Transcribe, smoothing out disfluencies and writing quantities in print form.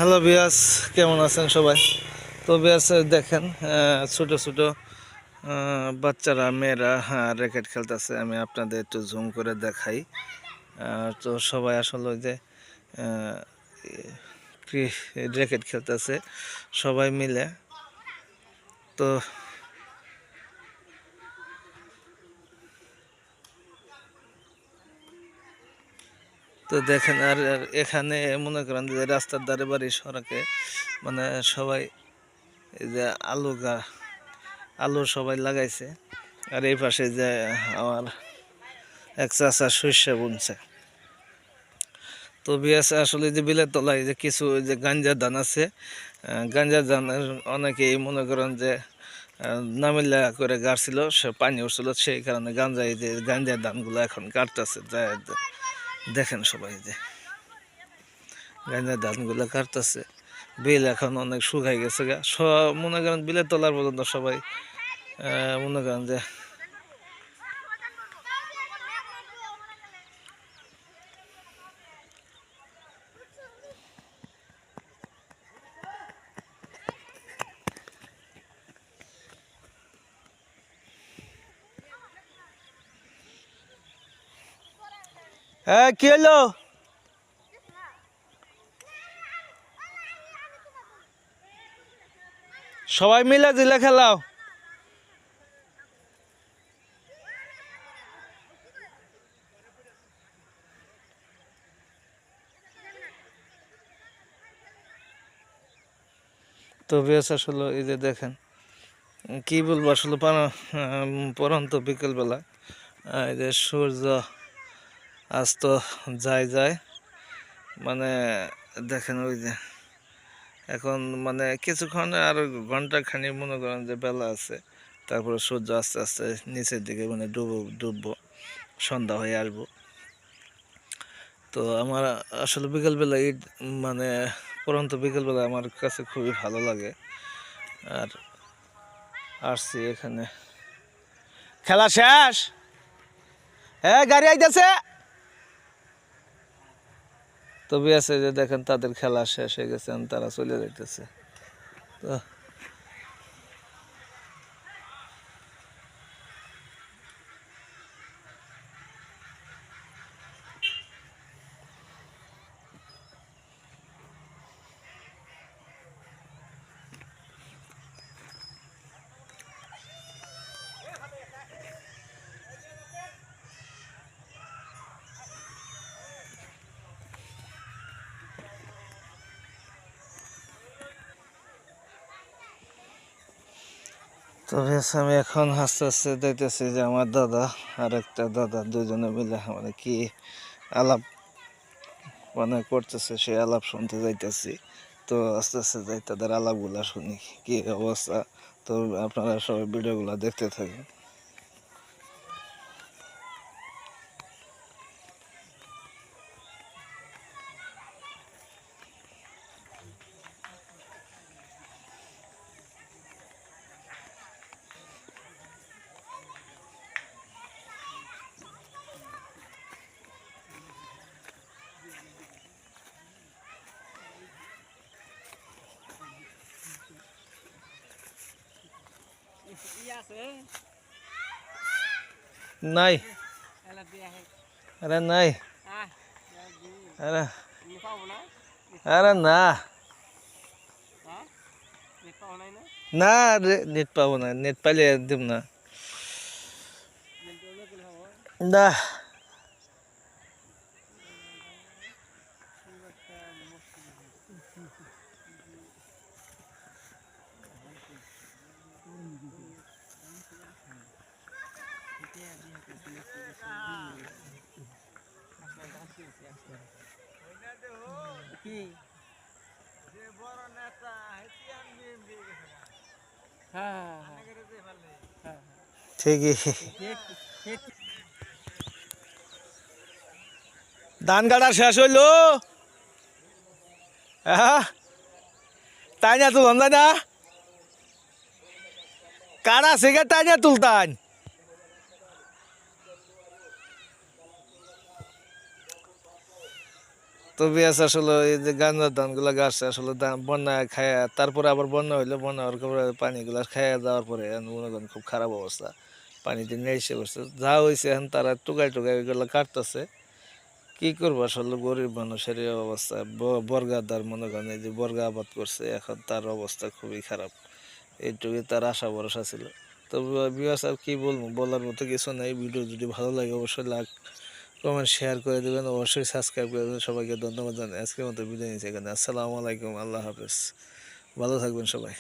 Hello বিয়াস, কেমন আছেন সবাই? তো বিয়াস দেখেন, ছোট ছোট বাচ্চারা মেয়েরা র্যাকেট খেলতেছে। আমি আপনাদের একটু জুম করে দেখাই। তো সবাই আসলে ওই যে র্যাকেট খেলতেছে সবাই মিলে। তো তো দেখেন, আর আর এখানে মনে করেন যে রাস্তার ধারে বাড়ি সড়কে মানে সবাই এই যে আলু সবাই লাগাইছে। আর এই পাশে যে আমার এক চাচা সর্ষে বুনছে। তো বিয়াসে আসলে যে বিলের তলায় যে কিছু যে গাঞ্জা ধান আছে, গাঞ্জা ধানের অনেকেই মনে করেন যে নামিল্লা করে গাড়ছিল, সে পানি উঠছিল, সেই কারণে গাঞ্জাই যে গাঞ্জার ধানগুলো এখন কাটতেছে। দেখেন সবাই যে গাঞ্জার ধানগুলো কাটতেছে। বিল এখন অনেক শুকাই গেছে গা, সব মনে করেন বিলের তলার পর্যন্ত সবাই মনে করেন যে কি হলো, সবাই মিলে দিলে খেলাও। তো বেশ আসলে এই যে দেখেন, কি বলবো আসলে পরন্ত বিকেলবেলা এই যে সূর্য আস্ত যায় মানে দেখেন ওই যে এখন মানে কিছুক্ষণ আর ঘন্টা খানি মনে করেন যে বেলা আছে, তারপরে সূর্য আস্তে আস্তে নিচের দিকে মানে ডুববো, সন্ধ্যা হয়ে আসবো। তো আমার আসলে বিকেলবেলা মানে পরন্ত বিকেলবেলা আমার কাছে খুবই ভালো লাগে। আর আসছি এখানে, খেলা শেষ, হ্যাঁ গাড়ি আইতেছে। তবে আছে যে দেখেন তাদের খেলা শেষ হয়ে গেছে, তারা চলে যাইতেছে। তো তবে আমি এখন আস্তে আস্তে দেখতেছি যে আমার দাদা আর একটা দাদা দুজনে মিলে মানে কি আলাপ মানে করতেছে, সেই আলাপ শুনতে যাইতেছি। তো আস্তে আস্তে যাই তাদের আলাপগুলা শুনি, কি অবস্থা। তো আপনারা সবাই ভিডিওগুলো দেখতে থাকেন। নাই, আরে নাই, আরে আরে না না, নেট পাবো না, নেট পাইলে দিব না। না ঠিকই, ধান কাটা শেষ হইলো। হ্যাঁ, তাই না তুলন, তাই না কাটা থেকে তাই না তুলতান। তো বিয়াস আসলে এই যে গাঁজার ধানগুলো গাছছে আসলে বন্যায় খায়, তারপরে আবার বন্যা হইলো, বন্যা হওয়ার পরে পানিগুলো খাইয়া যাওয়ার পরে এখন মনে করেন খুব খারাপ অবস্থা, পানিতে নিয়ে এসে করছে যা হয়েছে। এখন তারা টুকাই টুকাই ওইগুলো কাটতেছে। কি করবো আসলে গরিব মানুষের এই অবস্থা। বর্গাদার মনে করেন এই যে বর্গা আবাদ করছে, এখন তার অবস্থা খুবই খারাপ। এইটুকুই তার আশা ভরসা ছিল। তো বিয়াস আর কি বলবো, বলার মতো কিছু নেই। ভিডিও যদি ভালো লাগে অবশ্যই লাইক কমেন্ট শেয়ার করে দেবেন, অবশ্যই সাবস্ক্রাইব করে দেবেন। সবাইকে ধন্যবাদ জানাই, আজকের মতো বিদায় নিচ্ছি এখানে। আসসালামু আলাইকুম, আল্লাহ হাফেজ, ভালো থাকবেন সবাই।